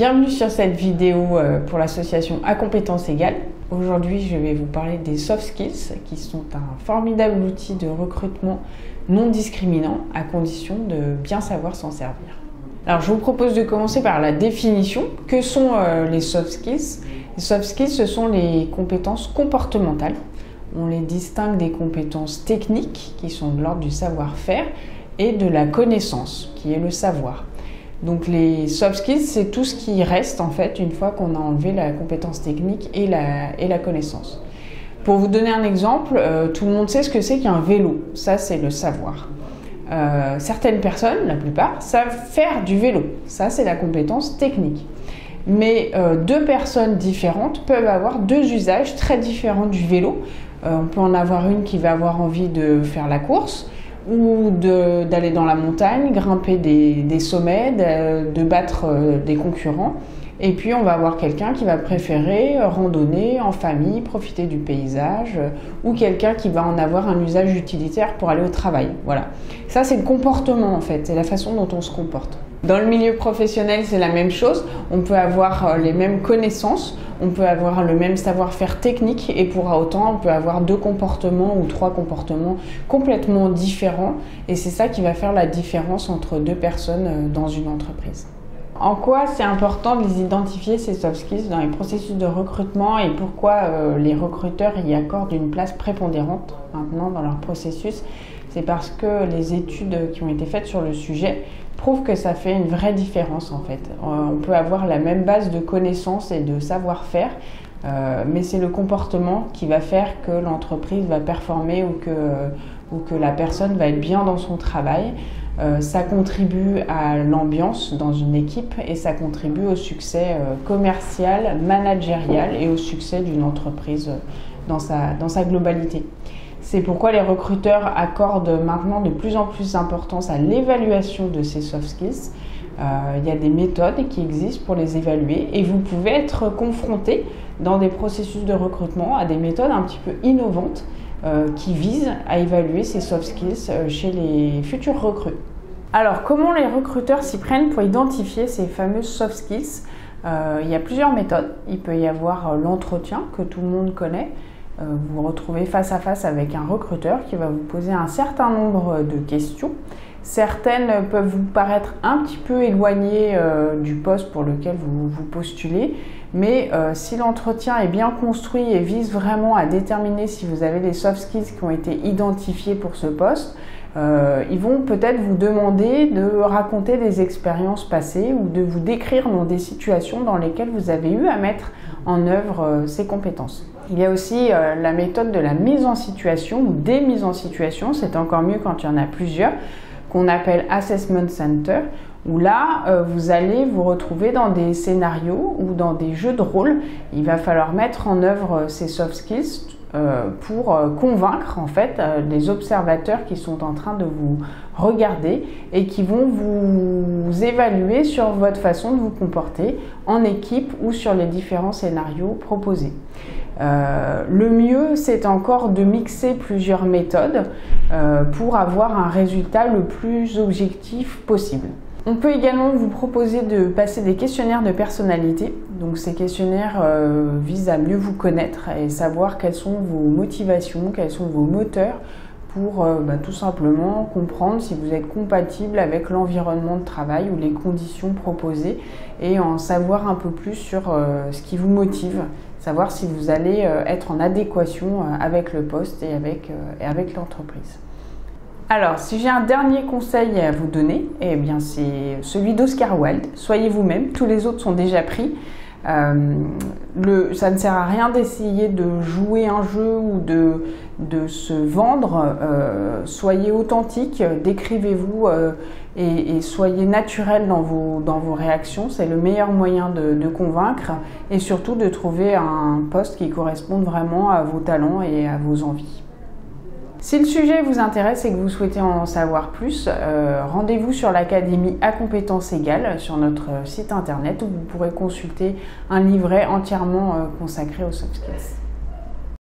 Bienvenue sur cette vidéo pour l'association À Compétences Égales. Aujourd'hui, je vais vous parler des soft skills qui sont un formidable outil de recrutement non discriminant à condition de bien savoir s'en servir. Alors, je vous propose de commencer par la définition. Que sont les soft skills? Les soft skills, ce sont les compétences comportementales. On les distingue des compétences techniques qui sont de l'ordre du savoir-faire et de la connaissance qui est le savoir. Donc les soft skills, c'est tout ce qui reste en fait une fois qu'on a enlevé la compétence technique et la connaissance. Pour vous donner un exemple, tout le monde sait ce que c'est qu'un vélo. Ça, c'est le savoir. Certaines personnes, la plupart, savent faire du vélo. Ça, c'est la compétence technique. Mais deux personnes différentes peuvent avoir deux usages très différents du vélo. On peut en avoir une qui va avoir envie de faire la course ou d'aller dans la montagne, grimper des sommets, de battre des concurrents. Et puis on va avoir quelqu'un qui va préférer randonner en famille, profiter du paysage, ou quelqu'un qui va en avoir un usage utilitaire pour aller au travail. Voilà. Ça, c'est le comportement en fait, c'est la façon dont on se comporte. Dans le milieu professionnel, c'est la même chose. On peut avoir les mêmes connaissances, on peut avoir le même savoir-faire technique et pour autant, on peut avoir deux comportements ou trois comportements complètement différents. Et c'est ça qui va faire la différence entre deux personnes dans une entreprise. En quoi c'est important de les identifier, ces soft skills, dans les processus de recrutement et pourquoi les recruteurs y accordent une place prépondérante maintenant dans leur processus? C'est parce que les études qui ont été faites sur le sujet prouvent que ça fait une vraie différence en fait. On peut avoir la même base de connaissances et de savoir-faire, mais c'est le comportement qui va faire que l'entreprise va performer ou que la personne va être bien dans son travail. Ça contribue à l'ambiance dans une équipe et ça contribue au succès commercial, managérial et au succès d'une entreprise dans sa globalité. C'est pourquoi les recruteurs accordent maintenant de plus en plus d'importance à l'évaluation de ces soft skills. Il y a des méthodes qui existent pour les évaluer et vous pouvez être confronté dans des processus de recrutement à des méthodes un petit peu innovantes qui visent à évaluer ces soft skills chez les futurs recrues. Alors, comment les recruteurs s'y prennent pour identifier ces fameuses soft skills? Il y a plusieurs méthodes. Il peut y avoir l'entretien que tout le monde connaît. Vous vous retrouvez face à face avec un recruteur qui va vous poser un certain nombre de questions. Certaines peuvent vous paraître un petit peu éloignées du poste pour lequel vous postulez, mais si l'entretien est bien construit et vise vraiment à déterminer si vous avez les soft skills qui ont été identifiés pour ce poste, ils vont peut-être vous demander de raconter des expériences passées ou de vous décrire dans des situations dans lesquelles vous avez eu à mettre en œuvre ces compétences. Il y a aussi la méthode de la mise en situation ou des mises en situation, c'est encore mieux quand il y en a plusieurs, qu'on appelle Assessment Center, où là, vous allez vous retrouver dans des scénarios ou dans des jeux de rôle. Il va falloir mettre en œuvre ces soft skills pour convaincre en fait les observateurs qui sont en train de vous regarder et qui vont vous évaluer sur votre façon de vous comporter en équipe ou sur les différents scénarios proposés. Le mieux, c'est encore de mixer plusieurs méthodes pour avoir un résultat le plus objectif possible. On peut également vous proposer de passer des questionnaires de personnalité. Donc ces questionnaires visent à mieux vous connaître et savoir quelles sont vos motivations, quels sont vos moteurs pour tout simplement comprendre si vous êtes compatible avec l'environnement de travail ou les conditions proposées et en savoir un peu plus sur ce qui vous motive, savoir si vous allez être en adéquation avec le poste et avec l'entreprise. Alors, si j'ai un dernier conseil à vous donner, eh bien c'est celui d'Oscar Wilde. Soyez vous-même, tous les autres sont déjà pris. Ça ne sert à rien d'essayer de jouer un jeu ou de se vendre. Soyez authentique, décrivez-vous et soyez naturel dans vos réactions. C'est le meilleur moyen de convaincre et surtout de trouver un poste qui corresponde vraiment à vos talents et à vos envies. Si le sujet vous intéresse et que vous souhaitez en savoir plus, rendez-vous sur l'Académie À Compétences Égales sur notre site internet où vous pourrez consulter un livret entièrement consacré aux soft skills.